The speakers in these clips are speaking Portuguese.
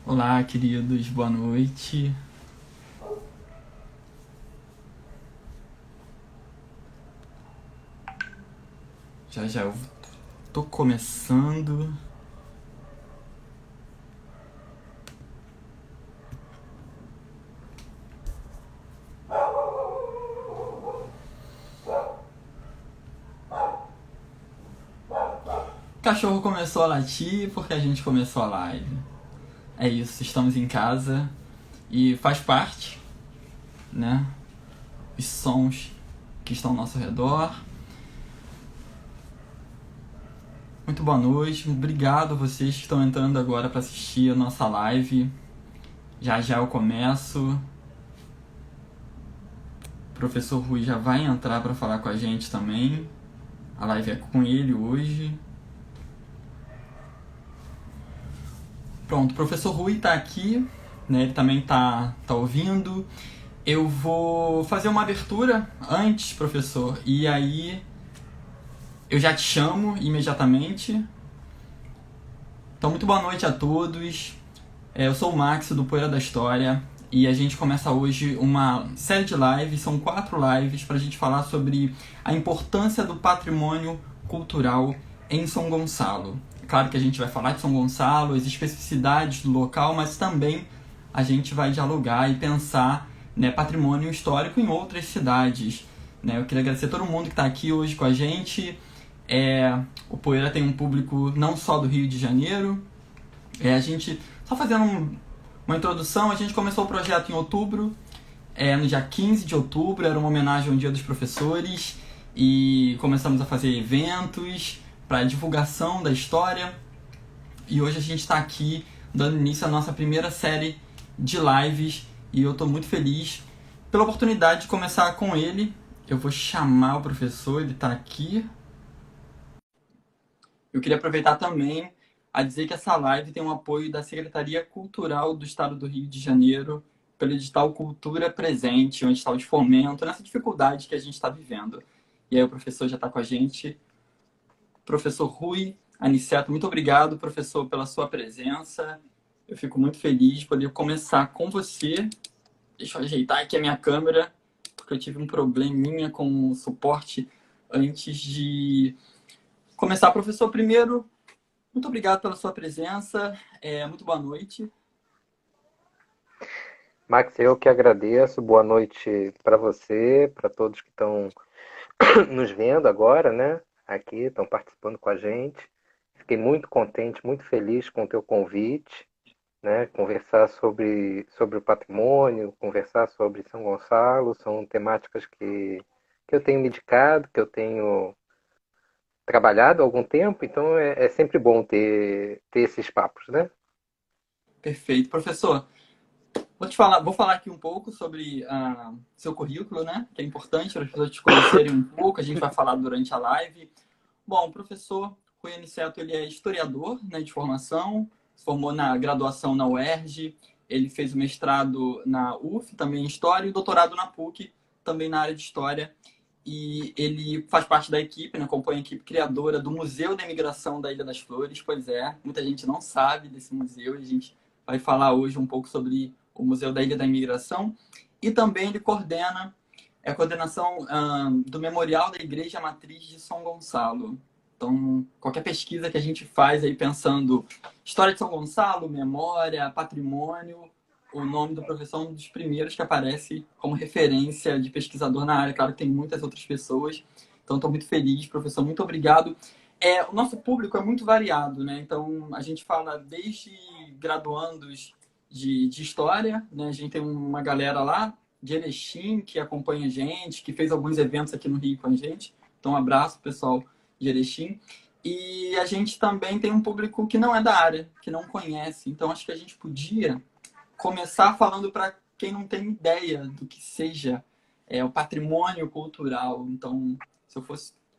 Olá, queridos, boa noite. Já já eu tô começando. O cachorro começou a latir porque a gente começou a live. É isso, estamos em casa e faz parte, né? Os sons que estão ao nosso redor. Muito boa noite, obrigado a vocês que estão entrando agora para assistir a nossa live. Já já eu começo. O professor Rui já vai entrar para falar com a gente também. A live é com ele hoje. Pronto, o professor Rui está aqui, né? Ele também tá ouvindo. Eu vou fazer uma abertura antes, professor, e aí eu já te chamo imediatamente. Então, muito boa noite a todos. Eu sou o Max do Poeira da História e a gente começa hoje uma série de lives, são 4 lives para a gente falar sobre a importância do patrimônio cultural em São Gonçalo. Claro que a gente vai falar de São Gonçalo, as especificidades do local, mas também a gente vai dialogar e pensar, né, patrimônio histórico em outras cidades. Né? Eu queria agradecer a todo mundo que está aqui hoje com a gente. O Poeira tem um público não só do Rio de Janeiro. A gente, só fazendo uma introdução, a gente começou o projeto em outubro, no dia 15 de outubro, era uma homenagem ao Dia dos Professores, e começamos a fazer eventos para divulgação da história, e hoje a gente está aqui dando início à nossa primeira série de lives, e eu estou muito feliz pela oportunidade de começar com ele. Eu vou chamar o professor, ele está aqui. Eu queria aproveitar também a dizer que essa live tem um apoio da Secretaria Cultural do Estado do Rio de Janeiro, pelo edital Cultura Presente, um edital de fomento nessa dificuldade que a gente está vivendo. E aí o professor já está com a gente. Professor Rui Aniceto, muito obrigado, professor, pela sua presença. Eu fico muito feliz de poder começar com você. Deixa eu ajeitar aqui a minha câmera, porque eu tive um probleminha com o suporte antes de começar. Professor, primeiro, muito obrigado pela sua presença. Muito boa noite. Max, eu que agradeço. Boa noite para você, para todos que estão nos vendo agora, né? Aqui, estão participando com a gente. Fiquei muito contente, muito feliz com o teu convite, né? Conversar sobre o patrimônio, conversar sobre São Gonçalo, são temáticas que eu tenho me dedicado, que eu tenho trabalhado há algum tempo, então é sempre bom ter esses papos, né? Perfeito. Professor, vou falar aqui um pouco sobre seu currículo, né? Que é importante para as pessoas te conhecerem um pouco. A gente vai falar durante a live. Bom, o professor Rui Aniceto, ele é historiador, né, de formação, se formou na graduação na UERJ, ele fez o mestrado na UF, também em História, e o doutorado na PUC, também na área de História. E ele faz parte da equipe, né, acompanha a equipe criadora do Museu da Imigração da Ilha das Flores. Pois é, muita gente não sabe desse museu e a gente vai falar hoje um pouco sobre o Museu da Ilha da Imigração. E também ele coordena a coordenação do Memorial da Igreja Matriz de São Gonçalo. Então, qualquer pesquisa que a gente faz aí pensando história de São Gonçalo, memória, patrimônio, o nome do professor é um dos primeiros que aparece como referência de pesquisador na área. Claro que tem muitas outras pessoas. Então, estou muito feliz, professor. Muito obrigado. O nosso público é muito variado, né? Então, a gente fala desde graduandos de história, né? A gente tem uma galera lá de Erechim que acompanha a gente, que fez alguns eventos aqui no Rio com a gente. Então, um abraço, pessoal de Erechim. E a gente também tem um público que não é da área, que não conhece. Então, acho que a gente podia começar falando para quem não tem ideia do que seja o patrimônio cultural. Então,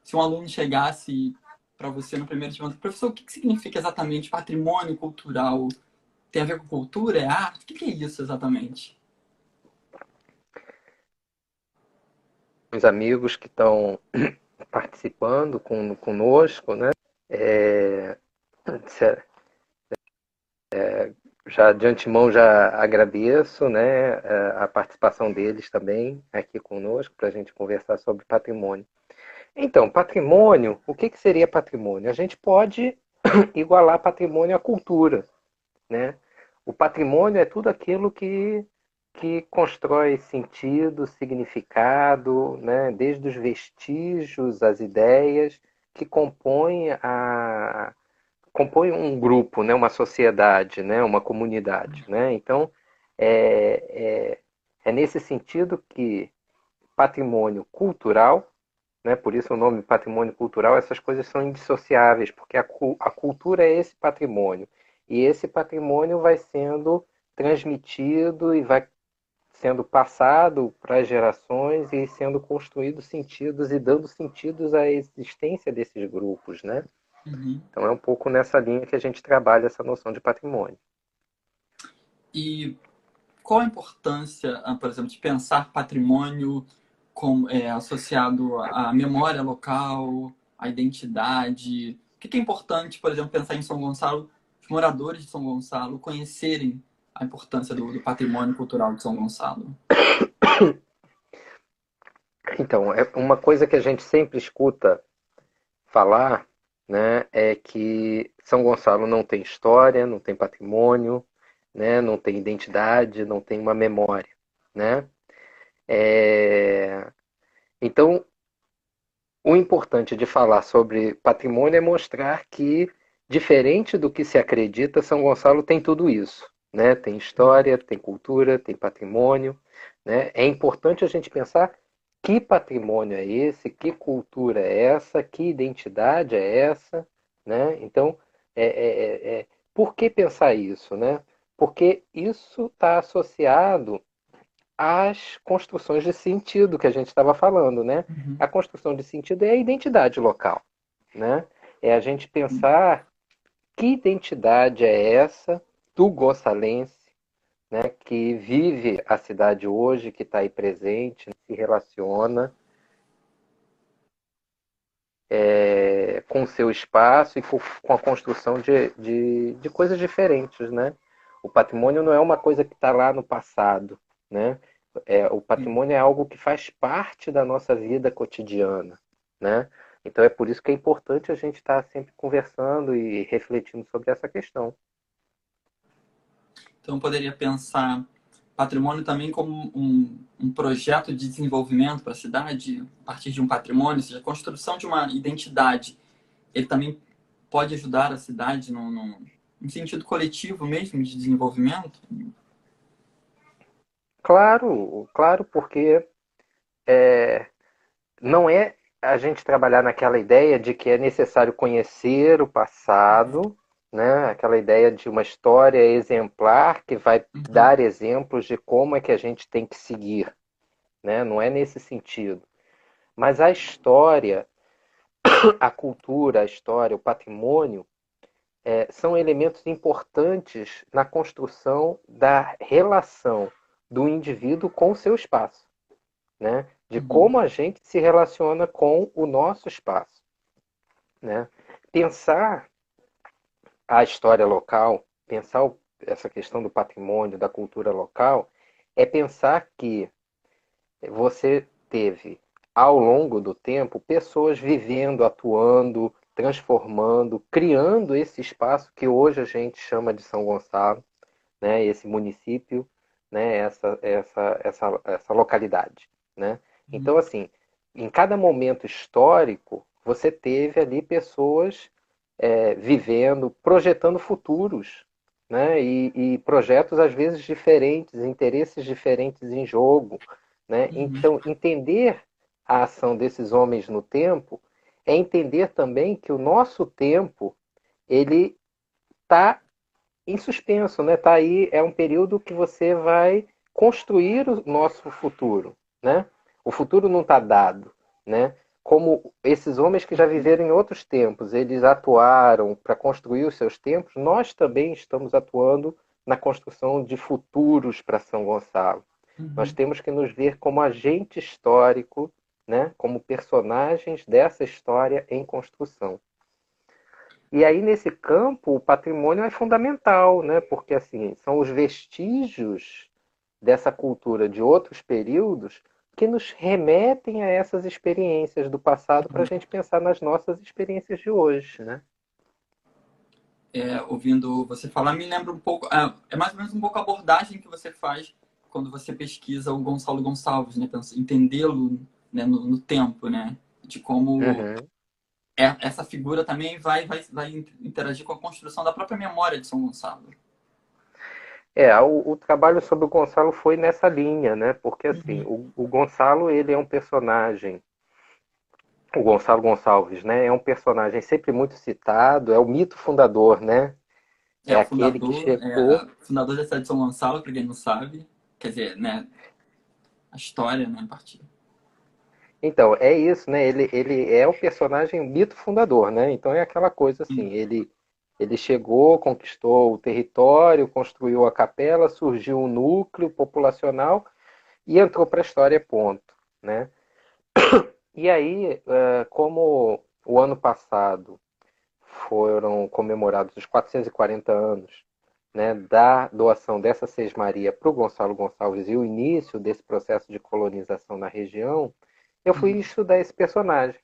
se um aluno chegasse para você no primeiro dia, professor, o que significa exatamente patrimônio cultural? Tem a ver com cultura? É arte? O que é isso exatamente? Os amigos que estão participando conosco, né? É, Já de antemão já agradeço, né, a participação deles também aqui conosco para a gente conversar sobre patrimônio. Então, patrimônio, o que seria patrimônio? A gente pode igualar patrimônio à cultura, né? O patrimônio é tudo aquilo que constrói sentido, significado, né? Desde os vestígios, as ideias que compõem um grupo, né? Uma sociedade, né? Uma comunidade, né? Então, é, é nesse sentido que patrimônio cultural, né? Por isso o nome patrimônio cultural, essas coisas são indissociáveis, porque a cultura é esse patrimônio. E esse patrimônio vai sendo transmitido e vai sendo passado para as gerações e sendo construídos sentidos e dando sentidos à existência desses grupos, né? Uhum. Então é um pouco nessa linha que a gente trabalha essa noção de patrimônio. E qual a importância, por exemplo, de pensar patrimônio associado à memória local, à identidade? O que é importante, por exemplo, pensar em São Gonçalo, os moradores de São Gonçalo conhecerem a importância do patrimônio cultural de São Gonçalo? Então, é uma coisa que a gente sempre escuta falar, né, é que São Gonçalo não tem história, não tem patrimônio, né, não tem identidade, não tem uma memória, né? É... Então, o importante de falar sobre patrimônio é mostrar que, diferente do que se acredita, São Gonçalo tem tudo isso, né? Tem história, tem cultura, tem patrimônio, né? É importante a gente pensar que patrimônio é esse, que cultura é essa, que identidade é essa, né? Então, por que pensar isso, né? Porque isso está associado às construções de sentido que a gente estava falando, né? Uhum. A construção de sentido é a identidade local, né? É a gente pensar que identidade é essa do gonçalense, né? Que vive a cidade hoje, que está aí presente, se relaciona com o seu espaço e com a construção de coisas diferentes, né? O patrimônio não é uma coisa que está lá no passado, né? O Sim. patrimônio é algo que faz parte da nossa vida cotidiana, né? Então é por isso que é importante a gente estar sempre conversando e refletindo sobre essa questão. Então, eu poderia pensar patrimônio também como um projeto de desenvolvimento para a cidade, a partir de um patrimônio, ou seja, a construção de uma identidade. Ele também pode ajudar a cidade num sentido coletivo mesmo de desenvolvimento? Claro, claro, porque não é a gente trabalhar naquela ideia de que é necessário conhecer o passado, né? Aquela ideia de uma história exemplar que vai Uhum, dar exemplos de como é que a gente tem que seguir, né? Não é nesse sentido. Mas a história, a cultura, a história, o patrimônio são elementos importantes na construção da relação do indivíduo com o seu espaço, né? De uhum, como a gente se relaciona com o nosso espaço, né? Pensar a história local, pensar essa questão do patrimônio, da cultura local, é pensar que você teve, ao longo do tempo, pessoas vivendo, atuando, transformando, criando esse espaço que hoje a gente chama de São Gonçalo, né? Esse município, né? Essa localidade, né? uhum, Então, assim, em cada momento histórico, você teve ali pessoas vivendo, projetando futuros, né? E projetos às vezes diferentes, interesses diferentes em jogo, né? uhum, Então, entender a ação desses homens no tempo é entender também que o nosso tempo ele está em suspenso, né? Tá aí, é um período que você vai construir o nosso futuro, né? O futuro não está dado, né? Como esses homens que já viveram em outros tempos, eles atuaram para construir os seus tempos, nós também estamos atuando na construção de futuros para São Gonçalo. Nós uhum. temos que nos ver como agente histórico, né? Como personagens dessa história em construção. E aí, nesse campo, o patrimônio é fundamental, né? Porque assim, são os vestígios dessa cultura de outros períodos que nos remetem a essas experiências do passado para a gente pensar nas nossas experiências de hoje, né? Ouvindo você falar, me lembra um pouco, é mais ou menos um pouco a abordagem que você faz quando você pesquisa o Gonçalo Gonçalves, né? Entendê-lo, né, no tempo, né? De como Uhum. essa figura também vai interagir com a construção da própria memória de São Gonçalo. O trabalho sobre o Gonçalo foi nessa linha, né? Porque assim, Uhum. o Gonçalo ele é um personagem, o Gonçalo Gonçalves, né? É um personagem sempre muito citado, é o mito fundador, né? É É o aquele que fundador, chegou. fundador da cidade de São Gonçalo, para quem não sabe. Quer dizer, né, a história, né, a partir. Então, é isso, né? Ele é o personagem, o mito fundador, né? Então é aquela coisa assim, ele chegou, conquistou o território, construiu a capela, surgiu um núcleo populacional e entrou para a história, ponto, né? E aí, como o ano passado foram comemorados os 440 anos, né, da doação dessa Sesmaria para o Gonçalo Gonçalves e o início desse processo de colonização na região, eu fui Uhum. estudar esse personagem.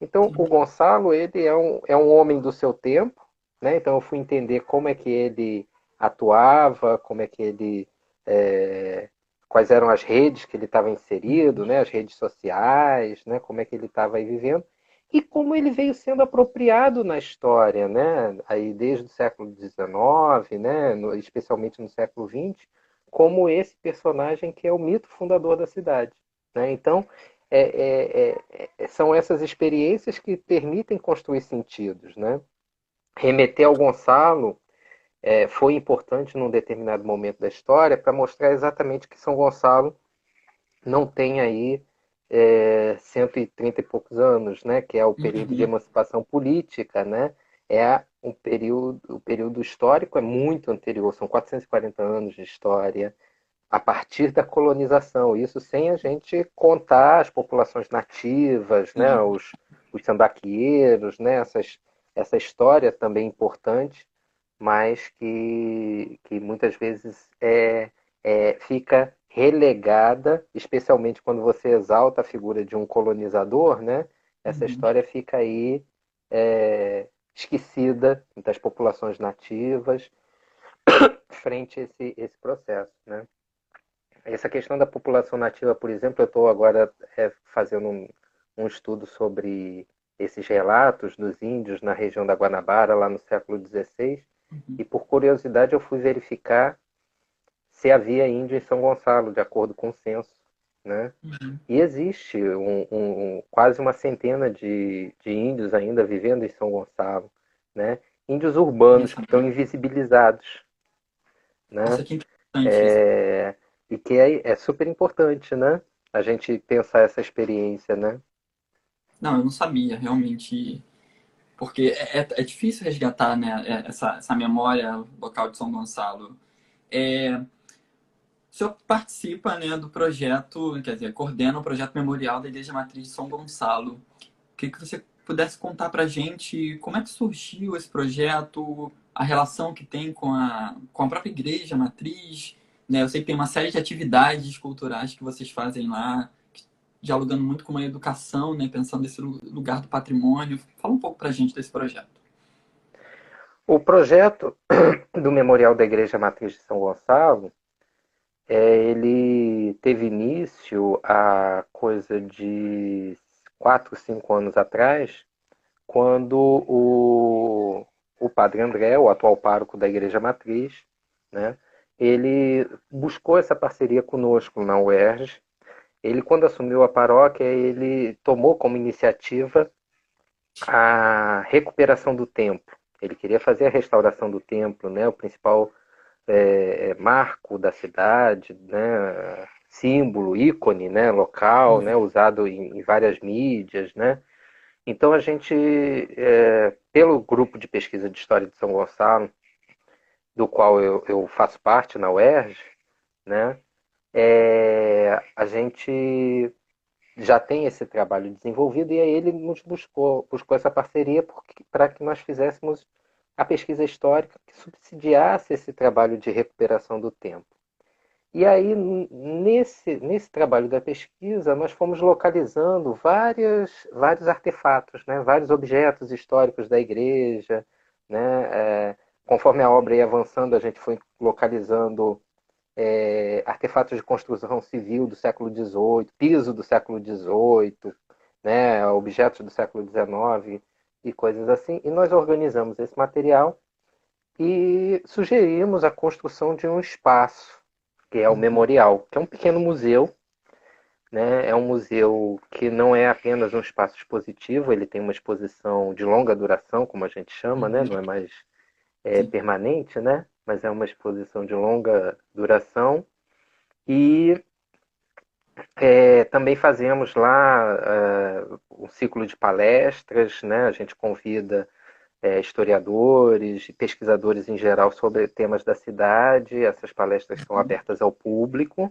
Então, o Sim. Gonçalo, ele é um homem do seu tempo, né? Então, eu fui entender como é que ele atuava, como é que ele, quais eram as redes que ele estava inserido, né? As redes sociais, né? Como é que ele estava aí vivendo e como ele veio sendo apropriado na história, né? Aí desde o século XIX, né? Especialmente no século XX, como esse personagem que é o mito fundador da cidade, né? Então, são essas experiências que permitem construir sentidos, né? Remeter ao Gonçalo foi importante num determinado momento da história para mostrar exatamente que São Gonçalo não tem aí 130 e poucos anos, né? Que é o período de Uhum. emancipação política, né? O período histórico é muito anterior, são 440 anos de história, a partir da colonização, isso sem a gente contar as populações nativas, né, Sim. os sambaqueiros, né, essa história também importante, mas que muitas vezes fica relegada, especialmente quando você exalta a figura de um colonizador, né, essa Uhum. história fica aí esquecida das populações nativas frente a esse processo, né? Essa questão da população nativa, por exemplo, eu estou agora fazendo um estudo sobre esses relatos dos índios na região da Guanabara, lá no século XVI, Uhum. e por curiosidade eu fui verificar se havia índio em São Gonçalo, de acordo com o censo, né? Uhum. E existe quase uma centena de índios ainda vivendo em São Gonçalo, né? Índios urbanos Isso, que estão invisibilizados, nossa, né? que interessante isso. É, e que é super importante, né? A gente pensar essa experiência, né? Não, eu não sabia, realmente. Porque é difícil resgatar, né, essa memória local de São Gonçalo. É, o senhor participa, né, do projeto, quer dizer, coordena o projeto memorial da Igreja Matriz de São Gonçalo. Queria que você pudesse contar para a gente como é que surgiu esse projeto, a relação que tem com a própria Igreja Matriz, né? Eu sei que tem uma série de atividades culturais que vocês fazem lá, dialogando muito com a educação, né? Pensando nesse lugar do patrimônio. Fala um pouco para a gente desse projeto. O projeto do Memorial da Igreja Matriz de São Gonçalo, ele teve início há coisa de 4, 5 anos atrás, quando o padre André, o atual pároco da Igreja Matriz, né, ele buscou essa parceria conosco na UERJ. Ele, quando assumiu a paróquia, ele tomou como iniciativa a recuperação do templo. Ele queria fazer a restauração do templo, né, o principal marco da cidade, né, símbolo, ícone, né, local, né, usado em várias mídias, né. Então a gente, pelo grupo de pesquisa de história de São Gonçalo, do qual eu faço parte na UERJ, né, a gente já tem esse trabalho desenvolvido e aí ele nos buscou essa parceria para que nós fizéssemos a pesquisa histórica que subsidiasse esse trabalho de recuperação do tempo. E aí, nesse trabalho da pesquisa, nós fomos localizando vários artefatos, né? Vários objetos históricos da igreja. Né? Conforme a obra ia avançando, a gente foi localizando artefatos de construção civil do século XVIII, piso do século XVIII, né? Objetos do século XIX e coisas assim. E nós organizamos esse material e sugerimos a construção de um espaço, que é o Uhum. Memorial, que é um pequeno museu, né? É um museu que não é apenas um espaço expositivo, ele tem uma exposição de longa duração, como a gente chama, né? Uhum. Não é mais Sim. permanente, né? Mas é uma exposição de longa duração. E também fazemos lá um ciclo de palestras, né? A gente convida historiadores e pesquisadores em geral sobre temas da cidade. Essas palestras são Uhum. abertas ao público.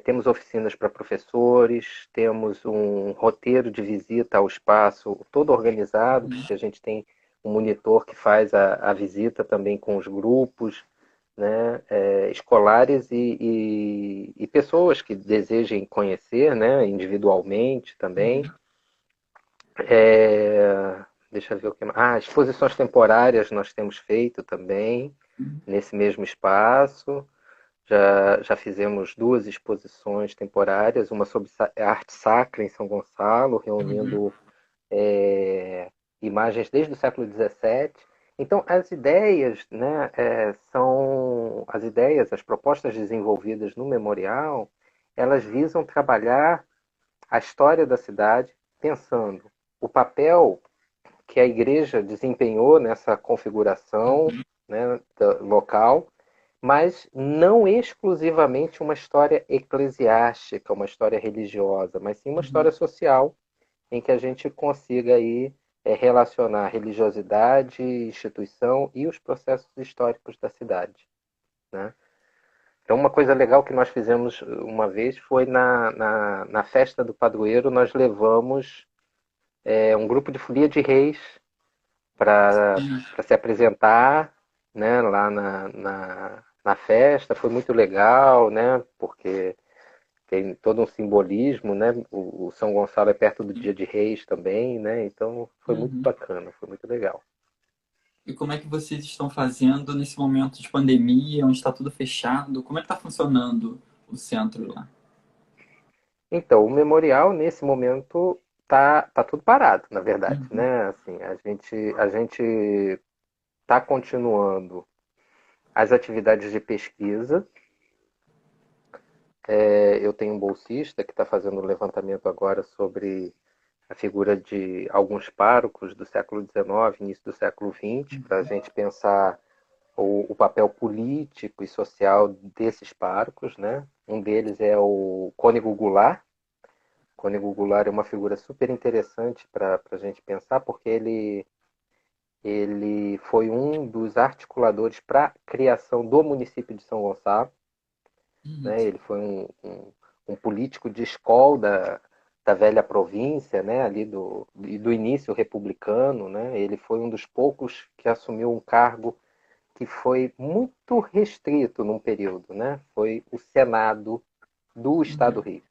Temos oficinas para professores, temos um roteiro de visita ao espaço todo organizado, Uhum. porque a gente tem um monitor que faz a visita também com os grupos, né, escolares e pessoas que desejem conhecer, né, individualmente também. Uhum. Deixa eu ver o que mais. Exposições temporárias nós temos feito também Uhum. nesse mesmo espaço. Já fizemos duas exposições temporárias, uma sobre arte sacra em São Gonçalo, Uhum. reunindo imagens desde o século XVII. Então, as ideias, né, são as ideias, as propostas desenvolvidas no memorial, elas visam trabalhar a história da cidade, pensando o papel que a igreja desempenhou nessa configuração, Uhum. né, local, mas não exclusivamente uma história eclesiástica, uma história religiosa, mas sim uma história Uhum. social em que a gente consiga aí relacionar religiosidade, instituição e os processos históricos da cidade. Né? Então, uma coisa legal que nós fizemos uma vez foi na festa do padroeiro, nós levamos um grupo de folia de reis para Sim. se apresentar, né, lá na festa. Foi muito legal, né, porque tem todo um simbolismo, né? O São Gonçalo é perto do Dia de Reis também, né? Então foi muito Uhum. bacana, foi muito legal. E como é que vocês estão fazendo nesse momento de pandemia, onde está tudo fechado? Como é que está funcionando o centro lá? Então, o memorial nesse momento tá tudo parado, na verdade, Uhum. né? Assim, a gente tá continuando as atividades de pesquisa. Eu tenho um bolsista que está fazendo um levantamento agora sobre a figura de alguns párocos do século XIX, início do século XX, para a gente pensar o papel político e social desses párocos, né? Um deles é o Cônego Goulart. O Cônego Goulart é uma figura super interessante para a gente pensar, porque ele foi um dos articuladores para a criação do município de São Gonçalo. Uhum. Né? Ele foi um político de escola da velha província, né? Ali do início republicano. Né? Ele foi um dos poucos que assumiu um cargo que foi muito restrito num período, né? Foi o Senado do Estado do Uhum. Rio.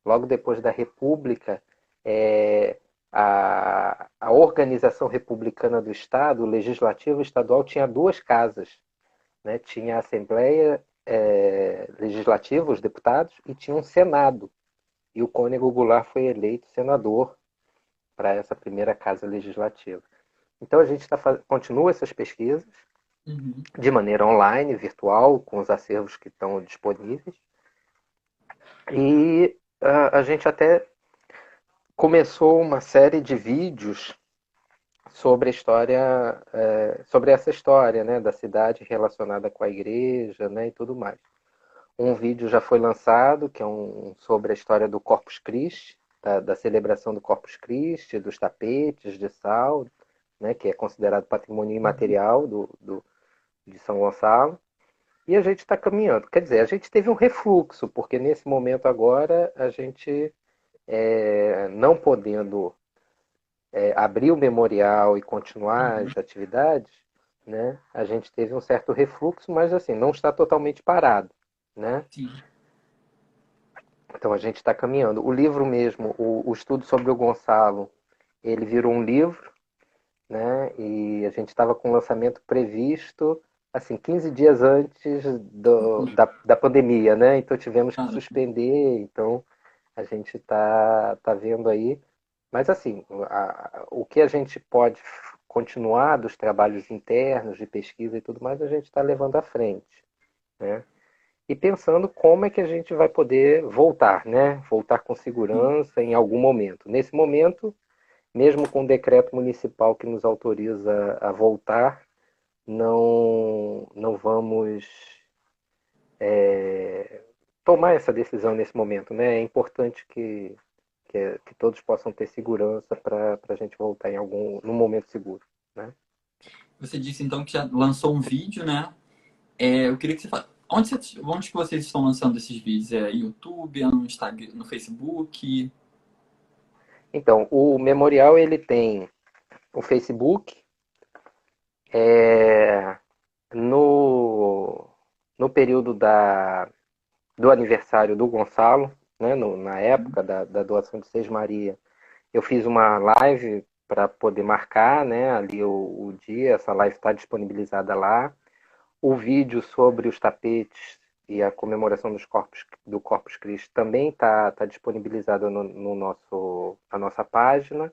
Logo depois da República, é, a organização republicana do Estado, o Legislativo Estadual, tinha duas casas. Né? Tinha a Assembleia Legislativa, os deputados, e tinha um Senado. E o Cônego Goulart foi eleito senador para essa primeira casa legislativa. Então a gente continua essas pesquisas, Uhum. de maneira online, virtual, com os acervos que estão disponíveis. E a gente até começou uma série de vídeos sobre a história, sobre essa história, né, da cidade relacionada com a igreja, né, e tudo mais. Um vídeo já foi lançado, que é sobre a história do Corpus Christi, da celebração do Corpus Christi, dos tapetes de sal, né, que é considerado patrimônio Uhum. imaterial de São Gonçalo. E a gente está caminhando. Quer dizer, a gente teve um refluxo, porque nesse momento agora a gente não podendo abrir o memorial e continuar Uhum. as atividades, né, a gente teve um certo refluxo, mas assim, não está totalmente parado, né? Sim. Então a gente está caminhando. O livro mesmo, o estudo sobre o Gonçalo, ele virou um livro, né? E a gente estava com o lançamento previsto assim 15 dias antes da pandemia, né? Então tivemos que Cara, suspender. Então a gente tá vendo aí. Mas assim, o que a gente pode continuar dos trabalhos internos de pesquisa e tudo mais, a gente está levando à frente, né? E pensando como é que a gente vai poder voltar, né? Voltar com sim. segurança em algum momento. Nesse momento, mesmo com o decreto municipal que nos autoriza a voltar, não vamos tomar essa decisão nesse momento, né? É importante que todos possam ter segurança para a gente voltar num momento seguro, né? Você disse então que já lançou um vídeo, né? Eu queria que você falasse. Onde que vocês estão lançando esses vídeos? É YouTube, é no Instagram, no Facebook? Então, o memorial ele tem o Facebook, no, no período do aniversário do Gonçalo, né, na época da doação de Seis Maria, eu fiz uma live para poder marcar, né, ali o dia. Essa live está disponibilizada lá. O vídeo sobre os tapetes e a comemoração do Corpus Christi também está disponibilizado no na nossa página,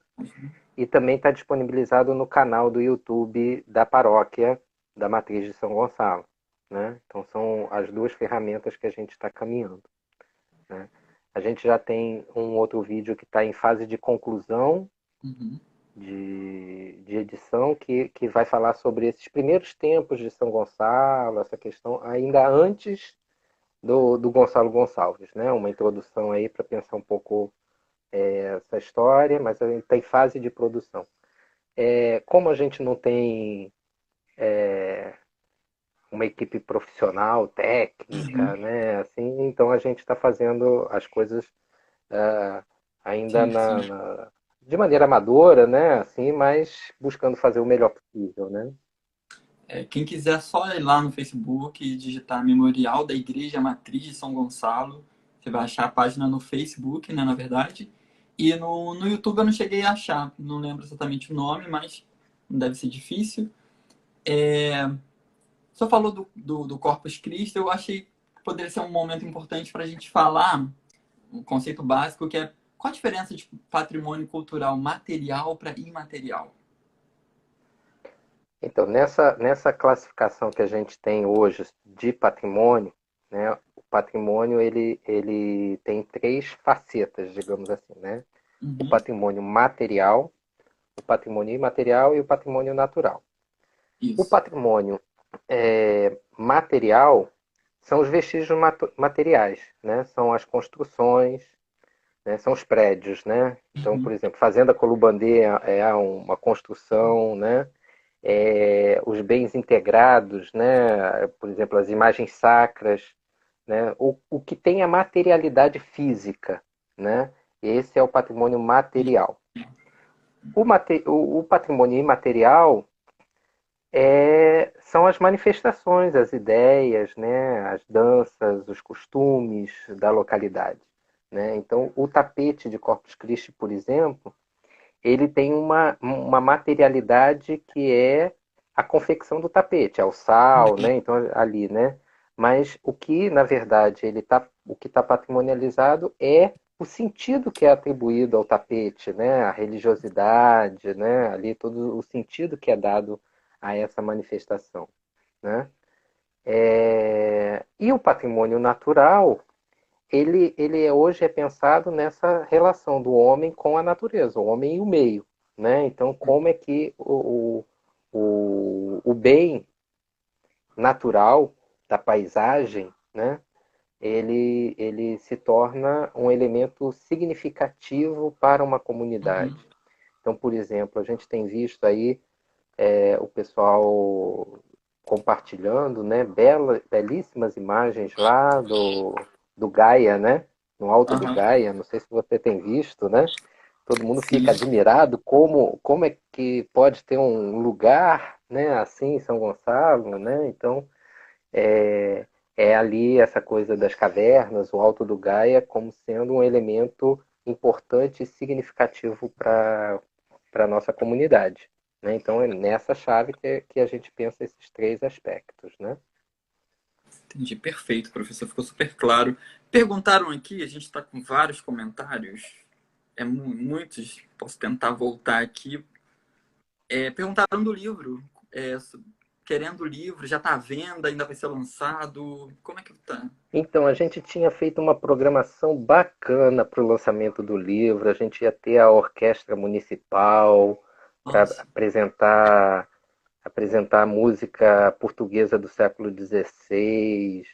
e também está disponibilizado no canal do YouTube da paróquia da Matriz de São Gonçalo, né? Então são as duas ferramentas que a gente está caminhando, né? A gente já tem um outro vídeo que está em fase de conclusão Uhum. de edição, que vai falar sobre esses primeiros tempos de São Gonçalo, essa questão ainda antes do Gonçalo Gonçalves, né? Uma introdução aí para pensar um pouco essa história, mas a gente está em fase de produção. Como a gente não tem uma equipe profissional, técnica, Uhum. né? Assim, então a gente está fazendo as coisas ah, ainda Sim, sim. de maneira amadora, né? Assim, mas buscando fazer o melhor possível, né? Quem quiser só ir lá no Facebook e digitar Memorial da Igreja Matriz de São Gonçalo, você vai achar a página no Facebook, né, na verdade. E no YouTube eu não cheguei a achar, não lembro exatamente o nome, mas não deve ser difícil. Só falou do Corpus Christi, eu achei que poderia ser um momento importante para a gente falar um conceito básico que é qual a diferença de patrimônio cultural material para imaterial? Então, nessa classificação que a gente tem hoje de patrimônio, né, o patrimônio ele tem três facetas, digamos assim, né? O Uhum. patrimônio material, o patrimônio imaterial e o patrimônio natural. O Isso. patrimônio material são os vestígios materiais, né? São as construções, né? São os prédios, né? Então, por Uhum. exemplo, Fazenda Colubandê é uma construção, né? Os bens integrados, né? Por exemplo, as imagens sacras, né? O que tem a materialidade física, né? Esse é o patrimônio material. O patrimônio imaterial são as manifestações, as ideias, né? As danças, os costumes da localidade, né? Então, o tapete de Corpus Christi, por exemplo, ele tem uma materialidade que é a confecção do tapete, é o sal, né? Então ali, né? Mas o que, na verdade, o que está patrimonializado é o sentido que é atribuído ao tapete, né? A religiosidade, né? Ali todo o sentido que é dado a essa manifestação, né? E o patrimônio natural, ele hoje é pensado nessa relação do homem com a natureza, o homem e o meio, né? Então, como é que o bem natural da paisagem, né? Ele se torna um elemento significativo para uma Uhum. comunidade. Então, por exemplo, a gente tem visto aí o pessoal compartilhando, né, belíssimas imagens lá do Gaia, né? no Alto do Aham, Gaia. Não sei se você tem visto, né? Todo mundo sim. fica admirado como é que pode ter um lugar, né, assim em São Gonçalo, né? Então, é, é ali essa coisa das cavernas, o Alto do Gaia, como sendo um elemento importante e significativo para a nossa comunidade. Né? Então, é nessa chave que a gente pensa esses três aspectos. Né? Entendi, perfeito, professor, ficou super claro. Perguntaram aqui, a gente está com vários comentários, muitos, posso tentar voltar aqui. Perguntaram do livro, querendo o livro, já está à venda, ainda vai ser lançado, como é que tá? Então, a gente tinha feito uma programação bacana para o lançamento do livro. A gente ia ter a orquestra municipal para Nossa, apresentar a música portuguesa do século XVI,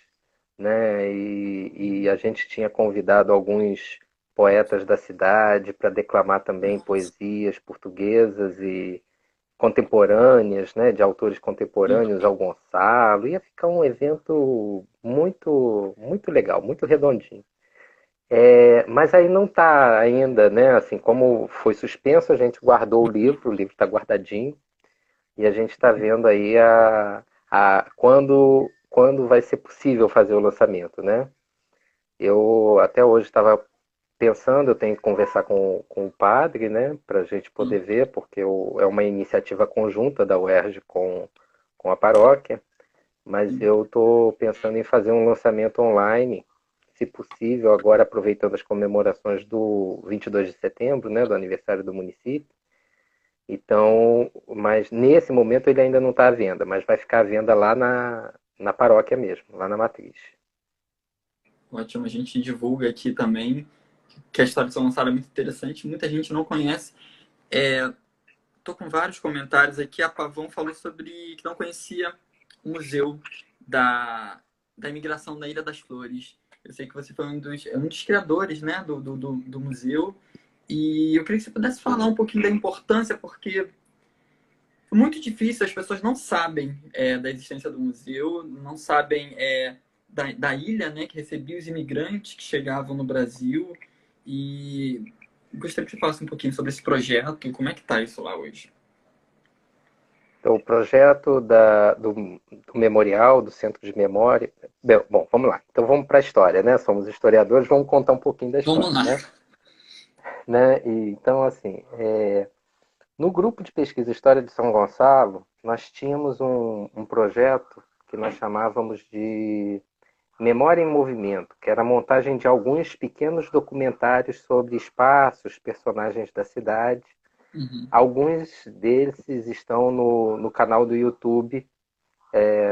né? E a gente tinha convidado alguns poetas da cidade para declamar também poesias portuguesas e contemporâneas, né? De autores contemporâneos ao Gonçalo. Ia ficar um evento muito legal, muito redondinho. Mas aí não está ainda, né? Assim, como foi suspenso, a gente guardou o livro está guardadinho. E a gente está vendo aí quando vai ser possível fazer o lançamento, né? Eu até hoje estava pensando, eu tenho que conversar com o padre, né? Para a gente poder ver, porque é uma iniciativa conjunta da UERJ com a paróquia. Mas eu estou pensando em fazer um lançamento online, se possível, agora aproveitando as comemorações do 22 de setembro, né? Do aniversário do município. Então, mas nesse momento ele ainda não está à venda, mas vai ficar à venda lá na paróquia mesmo, lá na matriz. ótimo, a gente divulga aqui também, que a história de São Gonçalo é muito interessante, muita gente não conhece. Tô com vários comentários aqui. A Pavão falou sobre que não conhecia o museu da imigração da Ilha das Flores. Eu sei que você foi um dos criadores, né, do museu. E eu queria que você pudesse falar um pouquinho da importância, porque é muito difícil, as pessoas não sabem da existência do museu, não sabem da ilha, né, que recebia os imigrantes que chegavam no Brasil. E gostaria que você falasse um pouquinho sobre esse projeto, como é que está isso lá hoje? Então, o projeto do memorial, do Centro de Memória. Bom, vamos lá. Então vamos para a história, né? Somos historiadores, vamos contar um pouquinho da Vamos história, lá. né? Então, assim, no grupo de pesquisa História de São Gonçalo, nós tínhamos um projeto que nós chamávamos de Memória em Movimento, que era a montagem de alguns pequenos documentários sobre espaços, personagens da cidade. Uhum. Alguns desses estão no canal do YouTube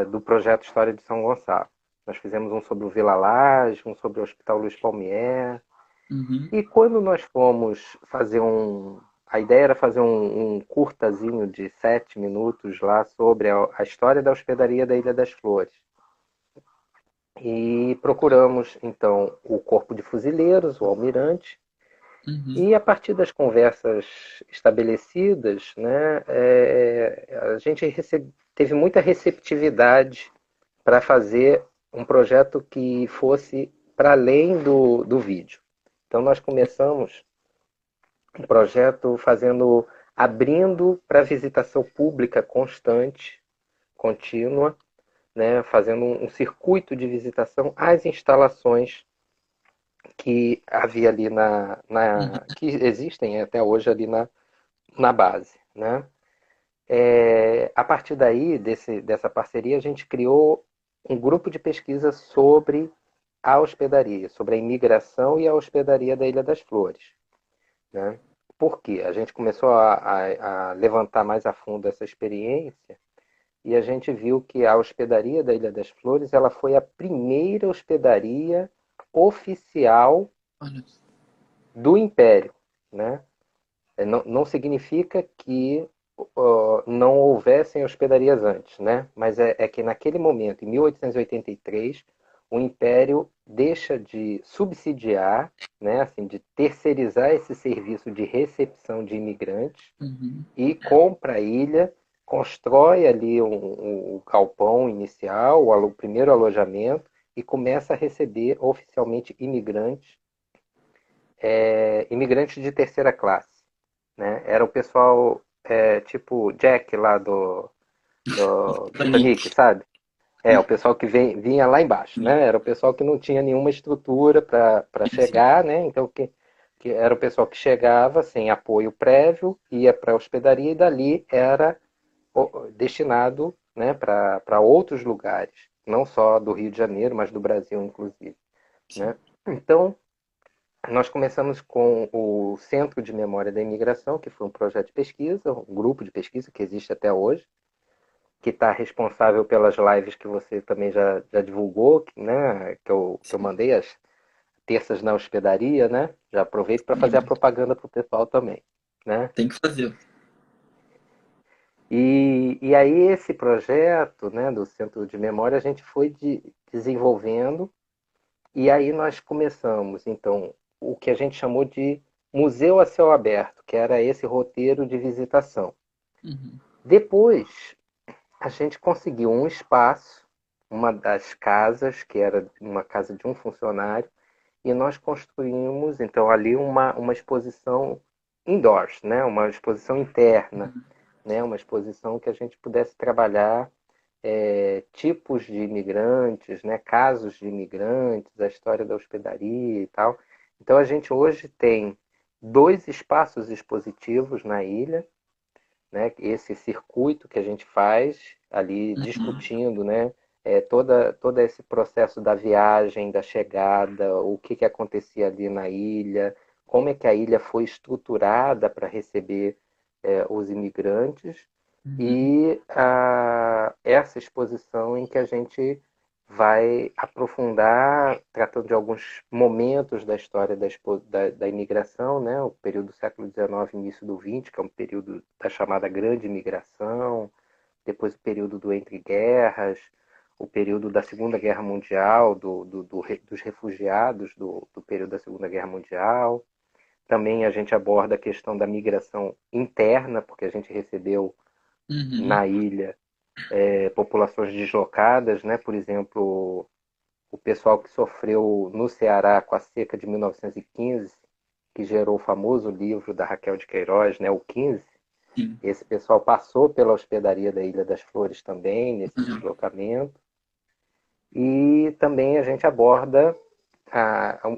do projeto História de São Gonçalo. Nós fizemos um sobre o Vila Lage, um sobre o Hospital Luiz Palmier. Uhum. E quando nós fomos fazer a ideia era fazer um curtazinho de 7 minutos lá sobre a história da hospedaria da Ilha das Flores. E procuramos, então, o Corpo de Fuzileiros, o Almirante, Uhum. e a partir das conversas estabelecidas, né, a gente teve muita receptividade para fazer um projeto que fosse para além do vídeo. Então nós começamos um projeto abrindo para visitação pública constante, contínua, né, fazendo um circuito de visitação às instalações que havia ali Uhum. que existem até hoje ali na base, né? A partir daí, dessa parceria, a gente criou um grupo de pesquisa sobre a hospedaria, sobre a imigração e a hospedaria da Ilha das Flores, né? Por quê? A gente começou a levantar mais a fundo essa experiência e a gente viu que a hospedaria da Ilha das Flores ela foi a primeira hospedaria oficial Olha. do Império, né? Não significa que não houvessem hospedarias antes, né? Mas é que naquele momento, em 1883, o Império deixa de subsidiar, né, assim, de terceirizar esse serviço de recepção de imigrantes Uhum. e compra a ilha, constrói ali o galpão inicial, o primeiro alojamento e começa a receber oficialmente imigrantes imigrantes de terceira classe, né? Era o pessoal tipo Jack lá do Titanic, Titanic. sabe? O pessoal que vinha lá embaixo, né? Era o pessoal que não tinha nenhuma estrutura para Sim, sim. chegar, né? Então, que era o pessoal que chegava sem apoio prévio, ia para a hospedaria e dali era destinado, né, para outros lugares, não só do Rio de Janeiro, mas do Brasil, inclusive, Sim. né? Então, nós começamos com o Centro de Memória da Imigração, que foi um projeto de pesquisa, um grupo de pesquisa que existe até hoje, que está responsável pelas lives que você também já divulgou, né? Que eu Sim. mandei as terças na hospedaria, né? Já aproveito para fazer a Sim. propaganda para o pessoal também, né? Tem que fazer. E aí esse projeto, né, do Centro de Memória, a gente foi desenvolvendo e aí nós começamos, então, o que a gente chamou de Museu a Céu Aberto, que era esse roteiro de visitação. Uhum. Depois, a gente conseguiu um espaço, uma das casas, que era uma casa de um funcionário, e nós construímos, então, ali uma exposição indoors, né? Uma exposição interna, né? Uma exposição que a gente pudesse trabalhar tipos de imigrantes, né? Casos de imigrantes, a história da hospedaria e tal. Então, a gente hoje tem 2 espaços expositivos na ilha, né? Esse circuito que a gente faz ali Uhum. discutindo, né? Todo esse processo da viagem, da chegada, o que acontecia ali na ilha, como é que a ilha foi estruturada para receber os imigrantes Uhum. e essa exposição em que a gente vai aprofundar, tratando de alguns momentos da história da imigração, né? O período do século XIX, início do XX, que é um período da chamada Grande Imigração, depois o período do Entre Guerras, o período da Segunda Guerra Mundial, dos refugiados do período da Segunda Guerra Mundial. Também a gente aborda a questão da migração interna, porque a gente recebeu Uhum. na ilha populações deslocadas, né? Por exemplo, o pessoal que sofreu no Ceará com a seca de 1915, que gerou o famoso livro da Raquel de Queiroz, né, o 15. Sim. Esse pessoal passou pela hospedaria da Ilha das Flores também, nesse Uhum. deslocamento. E também a gente aborda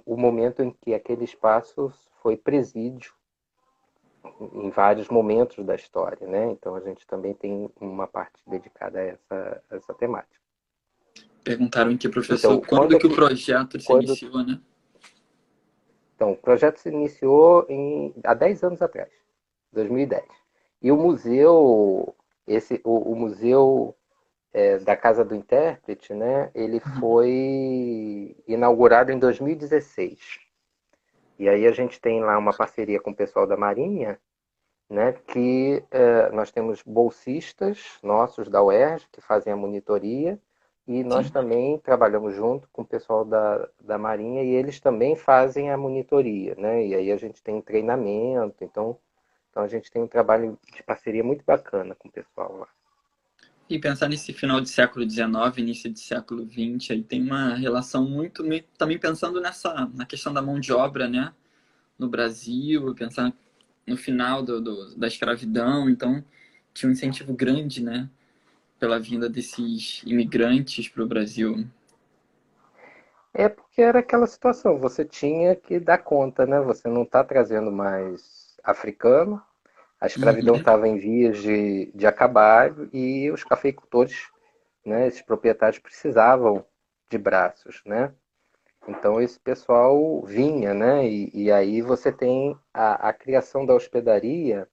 o momento em que aquele espaço foi presídio em vários momentos da história, né? Então a gente também tem uma parte dedicada a essa temática. Perguntaram aqui, professor, Então, quando quando é que o que projeto se quando iniciou, né? Então, o projeto se iniciou há 10 anos atrás, 2010. E o museu, o museu da Casa do Intérprete, né, ele Uhum. foi inaugurado em 2016. E aí a gente tem lá uma parceria com o pessoal da Marinha, né, que nós temos bolsistas nossos da UERJ que fazem a monitoria e nós Sim. também trabalhamos junto com o pessoal da Marinha e eles também fazem a monitoria, né? E aí a gente tem treinamento, então a gente tem um trabalho de parceria muito bacana com o pessoal lá. E pensar nesse final de século XIX, início de século XX, aí tem uma relação também pensando na questão da mão de obra, né? No Brasil, pensar no final da escravidão, então tinha um incentivo grande, né? Pela vinda desses imigrantes para o Brasil. É porque era aquela situação, você tinha que dar conta, né? Você não está trazendo mais africano, a escravidão Uhum. estava em vias de acabar e os cafeicultores, né, esses proprietários precisavam de braços, né? Então esse pessoal vinha, né? E aí você tem a criação da hospedaria,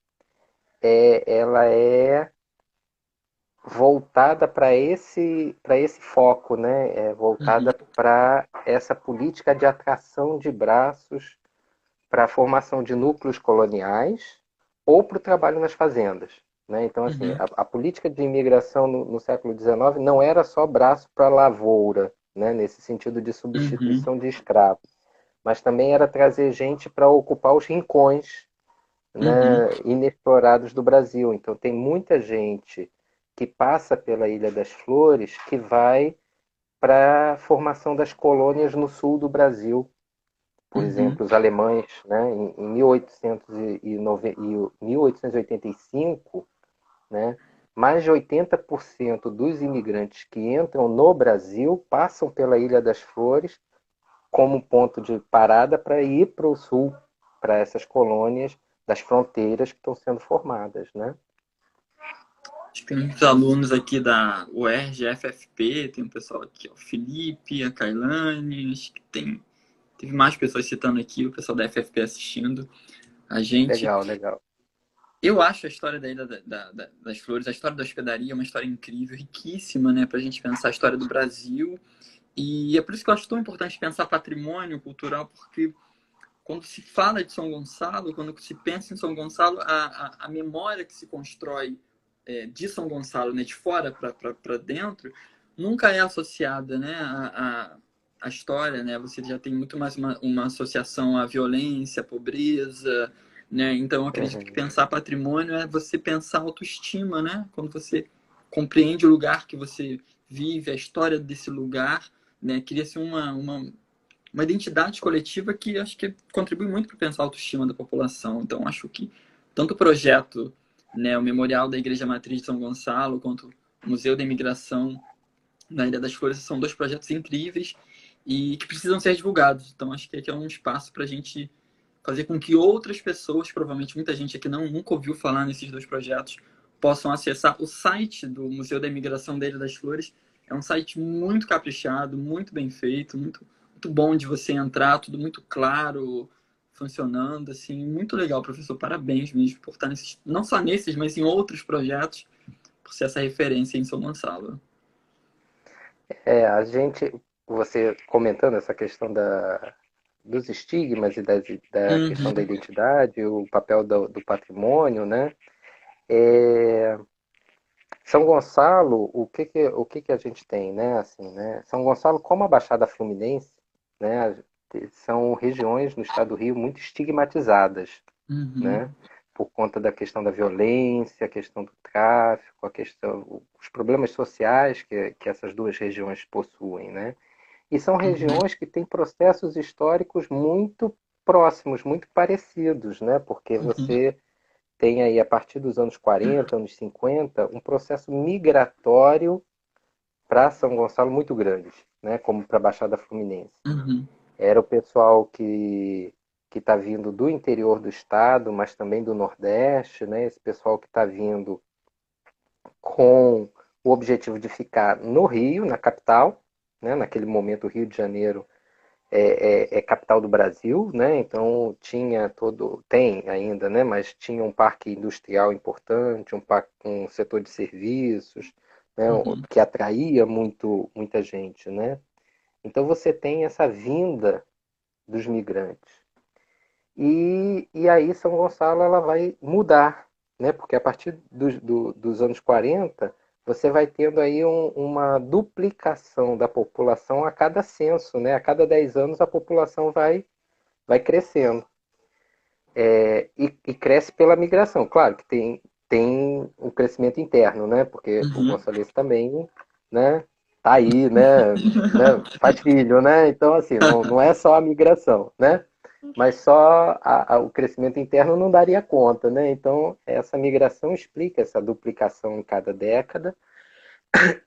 ela é voltada para esse foco, né? É Uhum. voltada para essa política de atração de braços para a formação de núcleos coloniais ou para o trabalho nas fazendas. Né? Então, assim, Uhum. a política de imigração no século XIX não era só braço para lavoura, né? Nesse sentido de Uhum. substituição de escravos, mas também era trazer gente para ocupar os rincões, Uhum. né, inexplorados do Brasil. Então, tem muita gente que passa pela Ilha das Flores que vai para a formação das colônias no sul do Brasil, Por Uhum. exemplo, os alemães, né, em 1885, né, mais de 80% dos imigrantes que entram no Brasil passam pela Ilha das Flores como ponto de parada para ir para o sul, para essas colônias das fronteiras que estão sendo formadas, né? Acho que tem uns alunos aqui da UERJ, FFP, tem um pessoal aqui, ó, o Felipe, a Kailane, acho que teve mais pessoas citando aqui, o pessoal da FFP assistindo a gente. Legal, legal. Eu acho a história da Ilha das Flores, a história da hospedaria, uma história incrível, riquíssima, né, para a gente pensar a história do Brasil. E é por isso que eu acho tão importante pensar patrimônio cultural, porque quando se fala de São Gonçalo, quando se pensa em São Gonçalo, a memória que se constrói de São Gonçalo, né, de fora para dentro, nunca é associada, né, à história, né? Você já tem muito mais uma associação à violência, à pobreza, né? Então, eu acredito que Uhum. pensar patrimônio é você pensar autoestima, né? Quando você compreende o lugar que você vive, a história desse lugar, né? Cria-se uma identidade coletiva que acho que contribui muito para pensar a autoestima da população. Então, acho que tanto o projeto, né, o Memorial da Igreja Matriz de São Gonçalo, quanto o Museu da Imigração na Ilha das Flores são dois projetos incríveis e que precisam ser divulgados. Então, acho que aqui é um espaço para a gente fazer com que outras pessoas, provavelmente muita gente aqui nunca ouviu falar nesses dois projetos, possam acessar o site do Museu da Imigração da Ilha das Flores. É um site muito caprichado, muito bem feito, muito bom de você entrar, tudo muito claro, funcionando, assim, muito legal, professor. Parabéns mesmo por estar nesses, não só nesses, mas em outros projetos, por ser essa referência em São Gonçalo. A gente, você comentando essa questão dos estigmas e da questão da Uhum, identidade, o papel do patrimônio, né? É, São Gonçalo, o que que a gente tem, né? Assim, né? São Gonçalo, como a Baixada Fluminense, né? São regiões no estado do Rio muito estigmatizadas, uhum, né? Por conta da questão da violência, a questão do tráfico, a questão, os problemas sociais que essas duas regiões possuem, né? E são uhum, regiões que têm processos históricos muito próximos, muito parecidos, né? Porque uhum, você tem aí, a partir dos anos 40, anos 50, um processo migratório para São Gonçalo muito grande, né? Como para a Baixada Fluminense. uhum, Era o pessoal que está vindo do interior do estado, mas também do Nordeste, né? Esse pessoal que está vindo com o objetivo de ficar no Rio, na capital, né? Naquele momento o Rio de Janeiro é capital do Brasil, né? Então tem ainda, né? Mas tinha um parque industrial importante, um setor de serviços, né? uhum, Que atraía muita gente, né? Então você tem essa vinda dos migrantes. E aí São Gonçalo ela vai mudar, né? Porque a partir dos anos 40 você vai tendo aí uma duplicação da população a cada censo, né? A cada 10 anos a população vai crescendo. E cresce pela migração. Claro que tem um crescimento interno, né? Porque o uhum. Gonçalves também, né? Tá aí, né? Faz filho, né? Então, assim, não é só a migração, né? Mas só o crescimento interno não daria conta, né? Então, essa migração explica essa duplicação em cada década,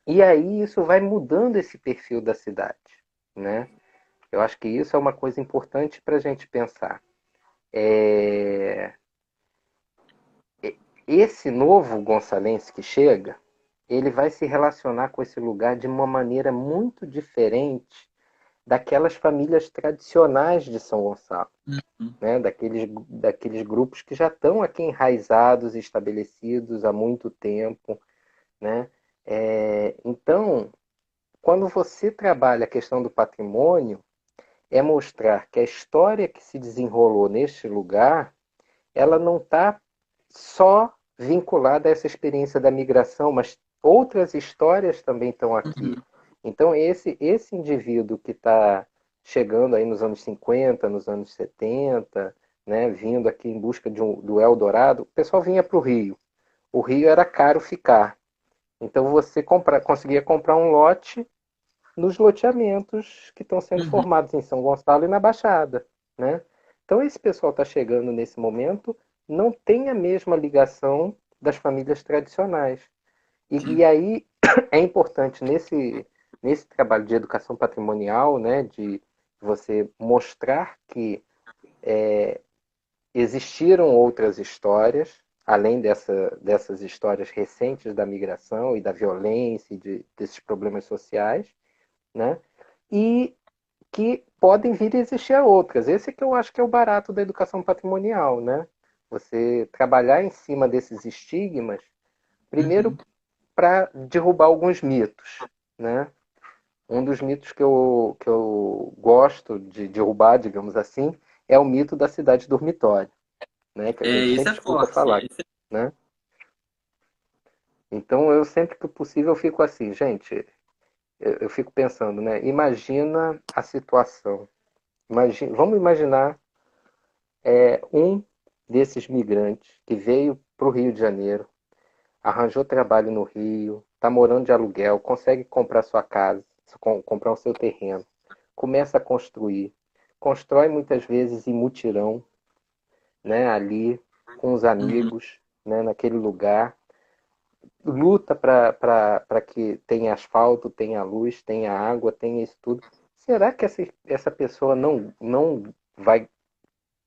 e aí isso vai mudando esse perfil da cidade, né? Eu acho que isso é uma coisa importante para a gente pensar. É, Esse novo gonçalense que chega, ele vai se relacionar com esse lugar de uma maneira muito diferente daquelas famílias tradicionais de São Gonçalo, Uhum. né? Daqueles grupos que já estão aqui enraizados e estabelecidos há muito tempo, né? Então, quando você trabalha a questão do patrimônio, é mostrar que a história que se desenrolou neste lugar, ela não está só vinculada a essa experiência da migração, mas outras histórias também estão aqui. Uhum. Então, esse indivíduo que está chegando aí nos anos 50, nos anos 70, né, vindo aqui em busca do Eldorado, o pessoal vinha para o Rio. O Rio era caro ficar. Então, você conseguia comprar um lote nos loteamentos que estão sendo Uhum. formados em São Gonçalo e na Baixada, né? Então esse pessoal está chegando nesse momento, não tem a mesma ligação das famílias tradicionais. E Sim. aí é importante nesse trabalho de educação patrimonial, né, de você mostrar que existiram outras histórias, além dessas histórias recentes da migração e da violência e desses problemas sociais, né? E que podem vir a existir outras. Esse é que eu acho que é o barato da educação patrimonial, né? Você trabalhar em cima desses estigmas, primeiro Uhum. para derrubar alguns mitos, né? Um dos mitos que eu gosto de derrubar, digamos assim, é o mito da cidade dormitório, né? Que a gente Esse sempre é escuta forte. falar, né? Então eu sempre que possível fico assim, gente, eu fico pensando, né? Imagina a situação. Vamos imaginar um desses migrantes que veio para o Rio de Janeiro, arranjou trabalho no Rio, está morando de aluguel, consegue comprar sua casa, comprar o seu terreno, começa a construir, constrói muitas vezes em mutirão, né, ali com os Uhum. amigos, né, naquele lugar, luta para que tenha asfalto, tenha luz, tenha água, tenha isso tudo. Será que essa pessoa não vai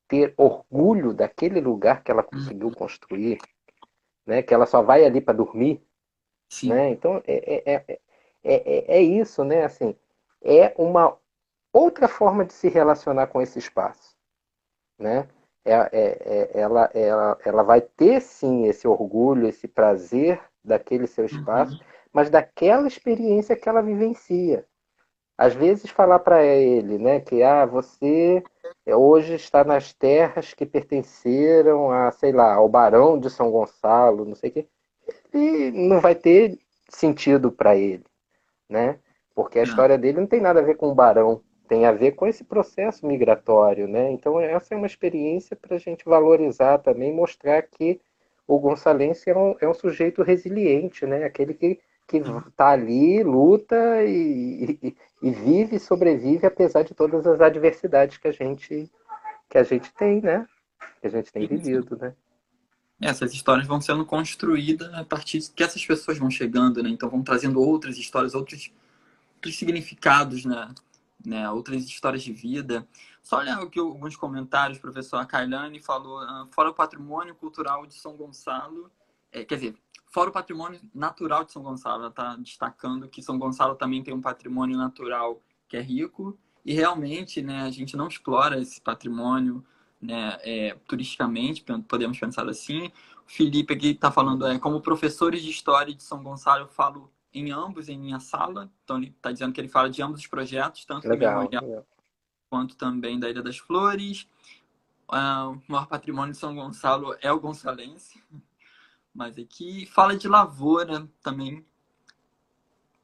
ter orgulho daquele lugar que ela conseguiu Uhum. construir, né? Que ela só vai ali para dormir, Sim. né? Então é isso, né? Assim, é uma outra forma de se relacionar com esse espaço, né? Ela vai ter sim esse orgulho, esse prazer daquele seu espaço, Uhum. mas daquela experiência que ela vivencia. Às vezes falar para ele, né, que você hoje está nas terras que pertenceram a, sei lá, ao Barão de São Gonçalo, não sei o quê, e não vai ter sentido para ele, né? Porque a É. história dele não tem nada a ver com o barão, tem a ver com esse processo migratório, né? Então essa é uma experiência para a gente valorizar também, mostrar que o gonçalense é um sujeito resiliente, né? Aquele que Sim. está ali, luta e vive, sobrevive apesar de todas as adversidades que a gente tem, né? Que a gente tem Sim, sim. vivido, né? Essas histórias vão sendo construídas a partir que essas pessoas vão chegando, né? Então vão trazendo outras histórias, outros significados, né? Outras histórias de vida. Só olhar aqui alguns comentários, o professor Akailane falou, fora o patrimônio cultural de São Gonçalo, quer dizer, fora o patrimônio natural de São Gonçalo, ela está destacando que São Gonçalo também tem um patrimônio natural que é rico, e realmente, né, a gente não explora esse patrimônio, né, turisticamente, podemos pensar assim. O Felipe aqui está falando, como professores de história de São Gonçalo, eu falo em ambos em minha sala. Então ele está dizendo que ele fala de ambos os projetos, tanto do Legal, Memorial legal. quanto também da Ilha das Flores. O maior patrimônio de São Gonçalo é o gonçalense, mas aqui fala de lavoura também.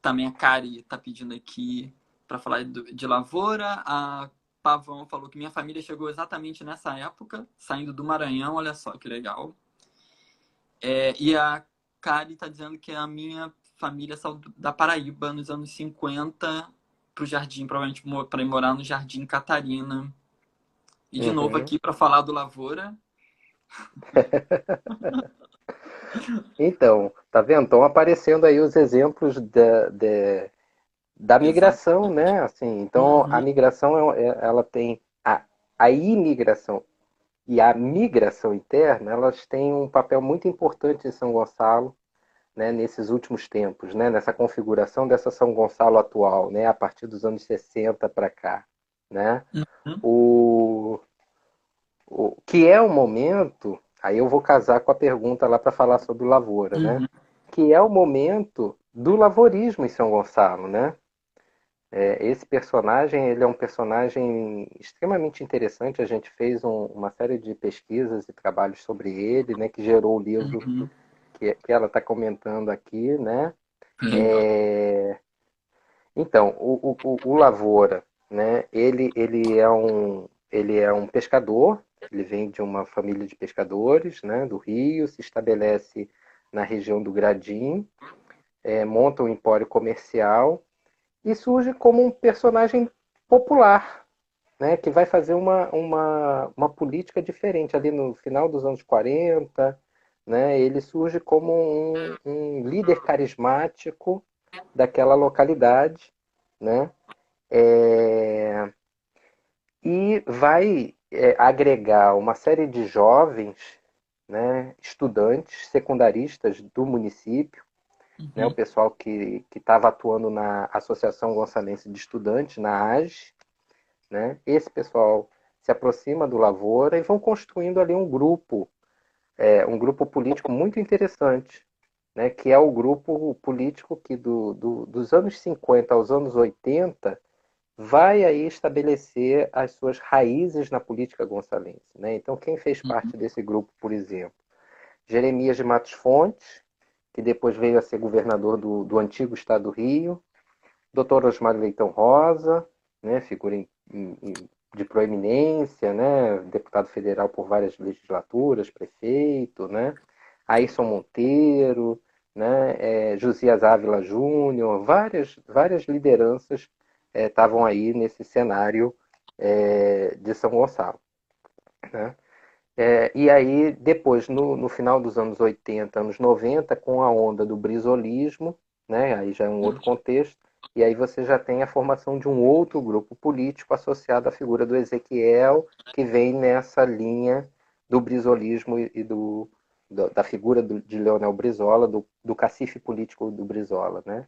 Também a Kari está pedindo aqui para falar de lavoura. A Pavão falou que minha família chegou exatamente nessa época, saindo do Maranhão, olha só que legal. E a Kari está dizendo que a minha família saiu da Paraíba nos anos 50 para o Jardim, provavelmente para ir morar no Jardim Catarina. E de novo Uhum. aqui para falar do Lavoura. Então, tá vendo? Estão aparecendo aí os exemplos da migração, Exatamente. né? Assim, então, a Uhum. migração ela tem a imigração e a migração interna, elas têm um papel muito importante em São Gonçalo, né? Nesses últimos tempos, né? Nessa configuração dessa São Gonçalo atual, né? A partir dos anos 60 para cá, né? Uhum. O, o que é o momento, aí eu vou casar com a pergunta lá para falar sobre o lavoura, né? Uhum. Que é o momento do lavorismo em São Gonçalo, né? Esse personagem, ele é um personagem extremamente interessante. A gente fez uma série de pesquisas e trabalhos sobre ele, né? Que gerou o livro Uhum. que ela está comentando aqui, né? Legal. Então, o Lavoura, né? Ele é um pescador. Ele vem de uma família de pescadores, né? Do Rio, se estabelece na região do Gradim, monta um empório comercial e surge como um personagem popular, né, que vai fazer uma política diferente ali no final dos anos 40, né, ele surge como um líder carismático daquela localidade, né, é, e vai agregar uma série de jovens, né, estudantes, secundaristas do município, né, o Uhum. pessoal que estava atuando na Associação Gonçalense de Estudantes, na AGE, né? Esse pessoal se aproxima do Lavoura e vão construindo ali um grupo político muito interessante, né? Que é o grupo político que dos anos 50 aos anos 80 vai aí estabelecer as suas raízes na política gonçalense, né? Então, quem fez Uhum. parte desse grupo, por exemplo? Jeremias de Matos Fontes, que depois veio a ser governador do antigo estado do Rio, Dr. Osmar Leitão Rosa, né, figura de proeminência, né, deputado federal por várias legislaturas, prefeito, né, Ayrson Monteiro, né, Josias Ávila Júnior, várias lideranças estavam aí nesse cenário de São Gonçalo. Né? E aí, depois, no final dos anos 80, anos 90, com a onda do brizolismo, né, aí já é um outro contexto, e aí você já tem a formação de um outro grupo político associado à figura do Ezequiel, que vem nessa linha do brizolismo e da figura de Leonel Brizola, do cacife político do Brizola. Né?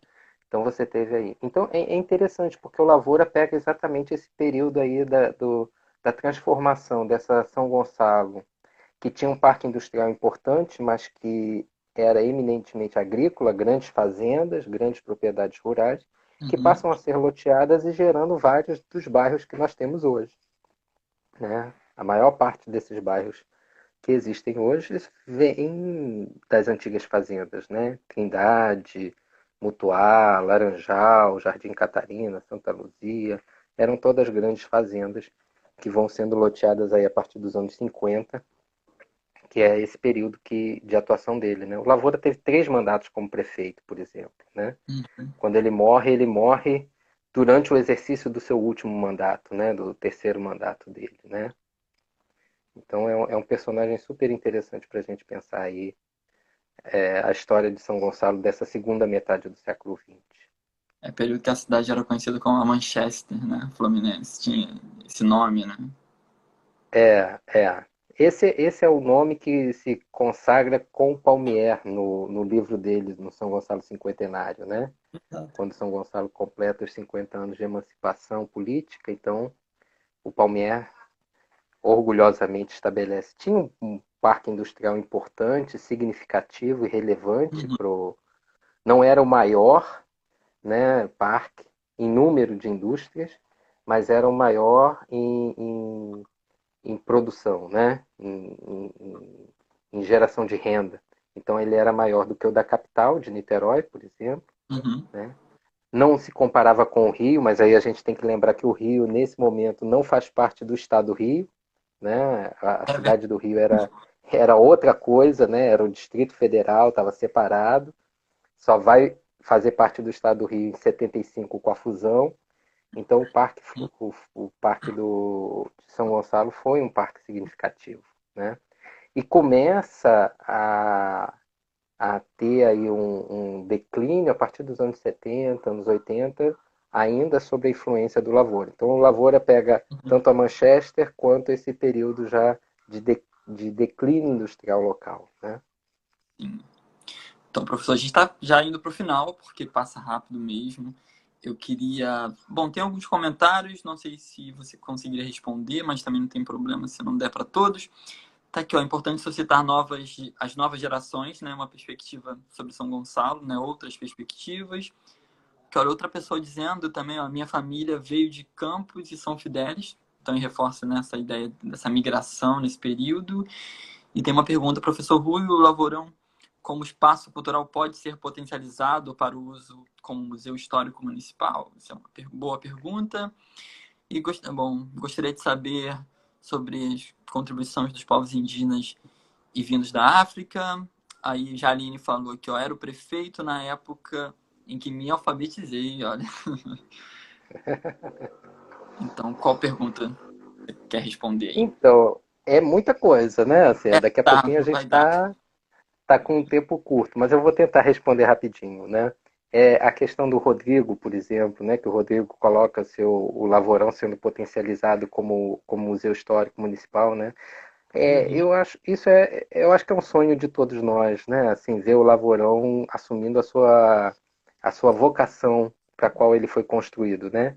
Então você teve aí. Então é interessante, porque o Lavoura pega exatamente esse período aí da transformação dessa São Gonçalo, que tinha um parque industrial importante, mas que era eminentemente agrícola, grandes fazendas, grandes propriedades rurais, que Uhum. passam a ser loteadas e gerando vários dos bairros que nós temos hoje. Né? A maior parte desses bairros que existem hoje vêm das antigas fazendas, né? Trindade, Mutuá, Laranjal, Jardim Catarina, Santa Luzia, eram todas grandes fazendas que vão sendo loteadas aí a partir dos anos 50, que é esse período de atuação dele. Né? O Lavoura teve 3 mandatos como prefeito, por exemplo. Né? Uhum. Quando ele morre durante o exercício do seu último mandato, né? Do terceiro mandato dele. Né? Então é um personagem super interessante para a gente pensar aí a história de São Gonçalo dessa segunda metade do século XX. É período que a cidade era conhecida como a Manchester, né? Fluminense. Tinha esse nome, né? É. Esse é o nome que se consagra com Palmier no livro dele, no São Gonçalo Cinquentenário, né? Exato. Quando São Gonçalo completa os 50 anos de emancipação política, então o Palmier orgulhosamente estabelece. Tinha um parque industrial importante, significativo e relevante. Uhum. Não era o maior, né, parque em número de indústrias, mas era o maior em produção, né, em geração de renda. Então ele era maior do que o da capital, de Niterói, por exemplo. Uhum. Né? Não se comparava com o Rio, mas aí a gente tem que lembrar que o Rio, nesse momento, não faz parte do estado do Rio. Né? A É verdade. cidade do Rio era outra coisa, né? Era o Distrito Federal, estava separado. Só vai fazer parte do estado do Rio em 75 com a fusão. Então o parque de São Gonçalo foi um parque significativo. Né? E começa a ter aí um declínio a partir dos anos 70, anos 80, ainda sob a influência do Lavoura. Então o Lavoura pega Uhum. tanto a Manchester quanto esse período já de declínio industrial local. Né? Sim. Então, professor, a gente está já indo para o final, porque passa rápido mesmo. Eu queria. Bom, tem alguns comentários, não sei se você conseguiria responder, mas também não tem problema se não der para todos. Tá aqui, ó, é importante suscitar as novas gerações, né? Uma perspectiva sobre São Gonçalo, né? Outras perspectivas. Que olha, outra pessoa dizendo também, ó, minha família veio de Campos e São Fidélis, então reforça nessa ideia dessa migração nesse período. E tem uma pergunta, professor Rui, o Lavorão, como espaço cultural pode ser potencializado para o uso como museu histórico municipal? Isso é uma boa pergunta. E gostaria de saber sobre as contribuições dos povos indígenas e vindos da África. Aí Jaline falou que eu era o prefeito na época em que me alfabetizei, olha. Então, qual pergunta você quer responder aí? Então, é muita coisa, né? Assim, daqui a Tá, pouquinho a gente vai dar. tá com um tempo curto, mas eu vou tentar responder rapidinho, né? É, a questão do Rodrigo, por exemplo, né? Que o Rodrigo coloca o Lavorão sendo potencializado como museu histórico municipal, né? Uhum. Eu acho que é um sonho de todos nós, né? Assim, ver o Lavorão assumindo a sua vocação para a qual ele foi construído, né?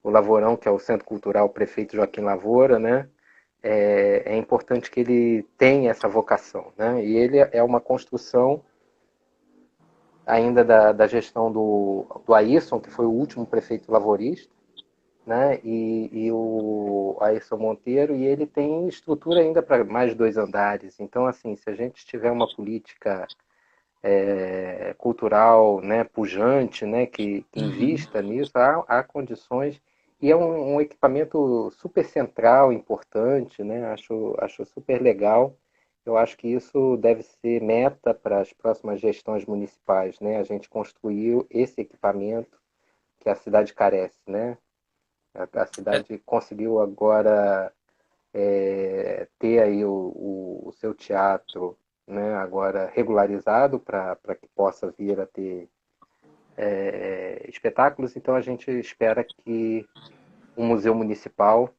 O Lavorão, que é o Centro Cultural Prefeito Joaquim Lavoura, né? É importante que ele tenha essa vocação, né? E ele é uma construção ainda da gestão do Ayrson, que foi o último prefeito lavorista, né? E o Ayrson Monteiro, e ele tem estrutura ainda para mais 2 andares. Então, assim, se a gente tiver uma política cultural, né, pujante, né, que Uhum. invista nisso, há condições. E é um equipamento super central, importante, né? Acho super legal. Eu acho que isso deve ser meta para as próximas gestões municipais, né? A gente construir esse equipamento que a cidade carece, né? A É, cidade conseguiu agora ter aí o seu teatro, né, agora regularizado para que possa vir a ter espetáculos, então a gente espera que o Museu Municipal,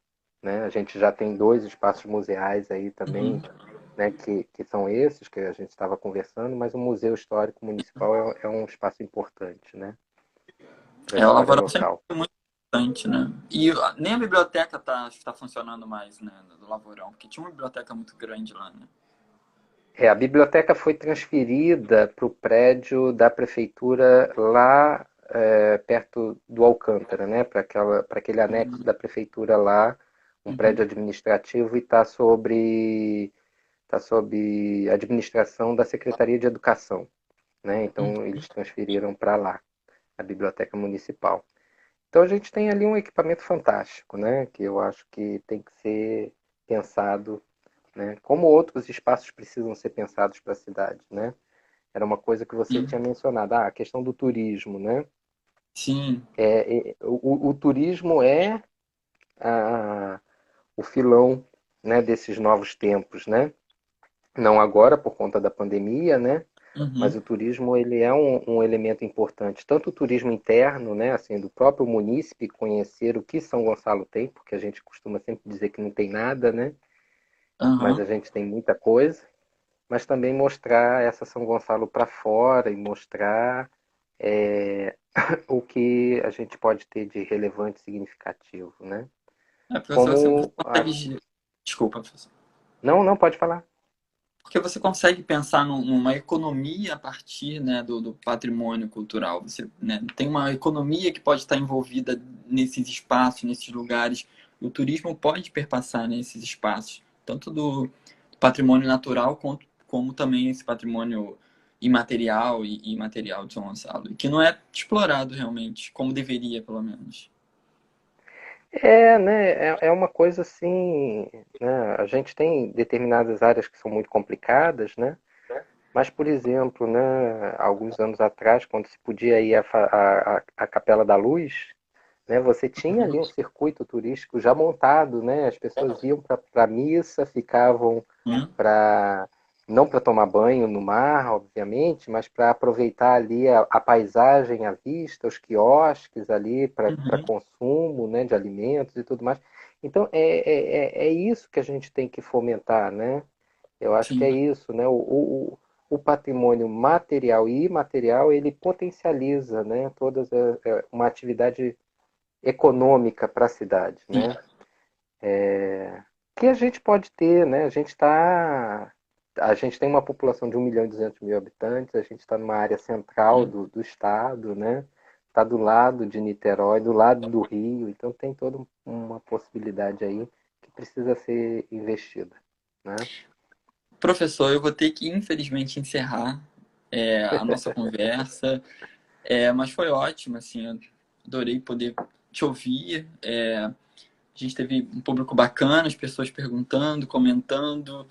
né, a gente já tem 2 espaços museais aí também, uhum. né, que são esses que a gente estava conversando, mas o Museu Histórico Municipal é um espaço importante, né, para a O história Lavorão sempre local. foi muito importante, né? E nem a biblioteca tá funcionando mais, né? Do Lavorão, porque tinha uma biblioteca muito grande lá, né? A biblioteca foi transferida para o prédio da prefeitura lá perto do Alcântara, né? Para aquele anexo da prefeitura lá, um Uhum. prédio administrativo e tá sob administração da Secretaria de Educação, né? Então Uhum. eles transferiram para lá, a biblioteca municipal. Então a gente tem ali um equipamento fantástico, né? Que eu acho que tem que ser pensado, né? Como outros espaços precisam ser pensados para a cidade, né? Era uma coisa que você Sim. tinha mencionado, a questão do turismo, né? Sim. O turismo é a, o filão, né, desses novos tempos, né? Não agora por conta da pandemia, né? Mas Uhum. o turismo ele é um elemento importante, tanto o turismo interno, né, assim, do próprio munícipe conhecer o que São Gonçalo tem, porque a gente costuma sempre dizer que não tem nada, né? Mas Aham. a gente tem muita coisa, mas também mostrar essa São Gonçalo para fora e mostrar o que a gente pode ter de relevante e significativo, né? Professor, você Como consegue. Desculpa, professor. Não, não pode falar. Porque você consegue pensar numa economia a partir, né, do patrimônio cultural. Você, né, tem uma economia que pode estar envolvida nesses espaços, nesses lugares. O turismo pode perpassar nesses espaços, tanto do patrimônio natural como também esse patrimônio imaterial e imaterial de São Gonçalo, que não é explorado realmente, como deveria, pelo menos. Né? É uma coisa assim, né? A gente tem determinadas áreas que são muito complicadas, né? Mas, por exemplo, né, alguns anos atrás, quando se podia ir à Capela da Luz, né, você tinha ali um circuito turístico já montado, né? As pessoas iam para a missa, ficavam Uhum, para não para tomar banho no mar, obviamente, mas para aproveitar ali a paisagem à vista, os quiosques ali para uhum, consumo, né, de alimentos e tudo mais. Então é isso que a gente tem que fomentar, né? Eu acho que é sim. isso, né? O patrimônio material e imaterial ele potencializa, né, uma atividade econômica para a cidade, Sim. né? Que a gente pode ter, né? A gente tem uma população de 1.200.000 habitantes, a gente está numa área central do estado, né? Está do lado de Niterói, do lado do Rio, então tem toda uma possibilidade aí que precisa ser investida, né? Professor, eu vou ter que, infelizmente, encerrar a nossa conversa, mas foi ótimo, assim, eu adorei poder te ouvir. A gente teve um público bacana, as pessoas perguntando, comentando.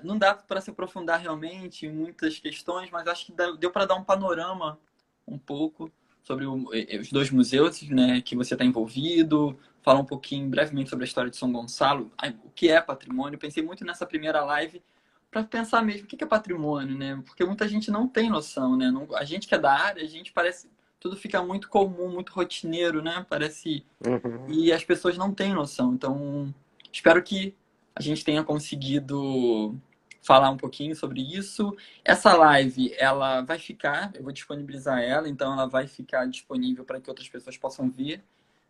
Não dá para se aprofundar realmente em muitas questões, mas acho que deu para dar um panorama um pouco sobre os dois museus, né, que você está envolvido, falar um pouquinho brevemente sobre a história de São Gonçalo, o que é patrimônio. Pensei muito nessa primeira live para pensar mesmo o que é patrimônio, né? Porque muita gente não tem noção, né? A gente que é da área, a gente parece tudo fica muito comum, muito rotineiro, né? Parece Uhum. e as pessoas não têm noção. Então, espero que a gente tenha conseguido falar um pouquinho sobre isso. Essa live, ela vai ficar, eu vou disponibilizar ela, então ela vai ficar disponível para que outras pessoas possam ver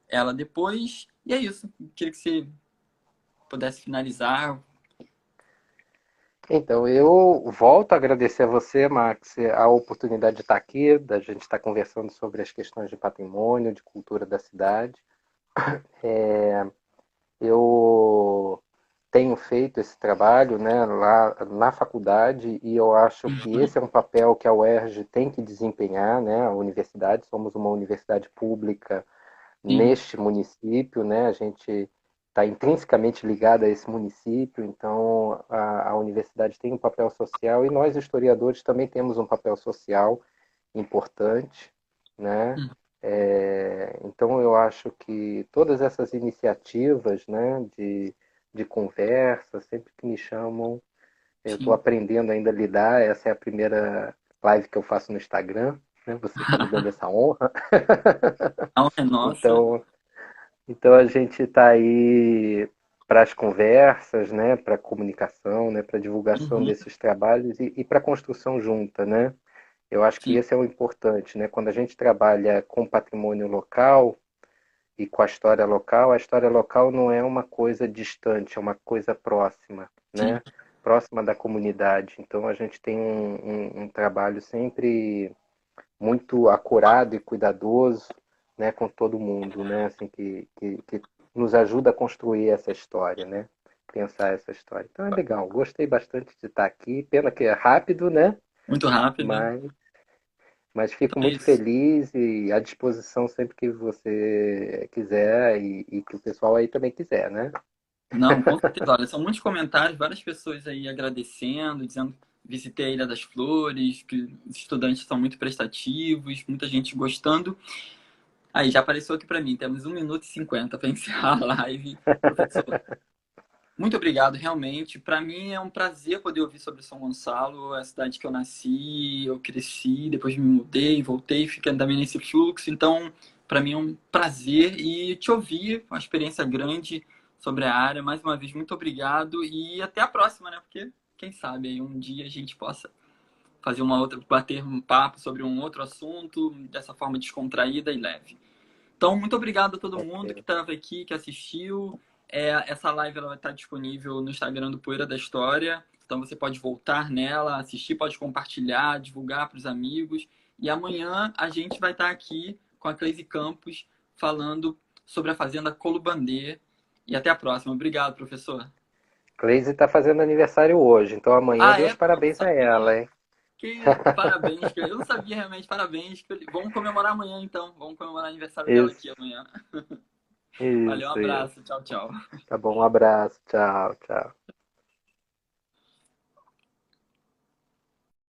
ela depois. E é isso. Queria que você pudesse finalizar. Então, eu volto a agradecer a você, Max, a oportunidade de estar aqui, da gente estar conversando sobre as questões de patrimônio, de cultura da cidade. Eu tenho feito esse trabalho, né, lá na faculdade e eu acho que Uhum. esse é um papel que a UERJ tem que desempenhar, né, a universidade, somos uma universidade pública Sim, neste município, né, a gente está intrinsecamente ligado a esse município, então a universidade tem um papel social e nós historiadores também temos um papel social importante, né? uhum. Então eu acho que todas essas iniciativas, né, de conversa, sempre que me chamam, eu estou Sim. aprendendo ainda a lidar. Essa é a primeira live que eu faço no Instagram, né? Você está me dando essa honra. A honra é nossa. Então, então a gente está aí para as conversas, né, para a comunicação, né, para a divulgação Uhum. desses trabalhos e para a construção junta, né? Eu acho que Sim, esse é o importante, né? Quando a gente trabalha com patrimônio local e com a história local não é uma coisa distante, é uma coisa próxima, sim, né? Próxima da comunidade. Então a gente tem um trabalho sempre muito acurado e cuidadoso, né, com todo mundo, né? Assim que nos ajuda a construir essa história, né? Pensar essa história. Então é legal. Gostei bastante de estar aqui. Pena que é rápido, né? muito rápida. Mas Mas fico Então é muito isso. feliz e à disposição sempre que você quiser e que o pessoal aí também quiser, né? Não, com certeza. Olha, são muitos comentários, várias pessoas aí agradecendo, dizendo que visitei a Ilha das Flores, que os estudantes são muito prestativos, muita gente gostando. Aí, já apareceu aqui para mim, temos 1 minuto e 50 para encerrar a live. Professor, muito obrigado, realmente. Para mim é um prazer poder ouvir sobre São Gonçalo, a cidade que eu nasci, eu cresci, depois me mudei, voltei, ficando também nesse fluxo. Então, para mim é um prazer e te ouvir, uma experiência grande sobre a área. Mais uma vez, muito obrigado e até a próxima, né? Porque quem sabe aí um dia a gente possa fazer uma outra, bater um papo sobre um outro assunto dessa forma descontraída e leve. Então, muito obrigado a todo mundo que Ok. estava aqui, que assistiu. Essa live ela vai estar disponível no Instagram do Poeira da História. Então, você pode voltar nela, assistir, pode compartilhar, divulgar para os amigos. E amanhã a gente vai estar aqui com a Cleise Campos falando sobre a Fazenda Colubandê. E até a próxima. Obrigado, professor. Cleise está fazendo aniversário hoje, então amanhã Ah, dê é? os Pô, eu não parabéns a ela, sabia. hein? Que parabéns. Eu não sabia realmente. Parabéns. Vamos comemorar amanhã, então. Vamos comemorar o aniversário dela Isso, aqui amanhã. Valeu, um isso, isso. abraço. Tchau, tchau. Tá bom, um abraço, tchau, tchau.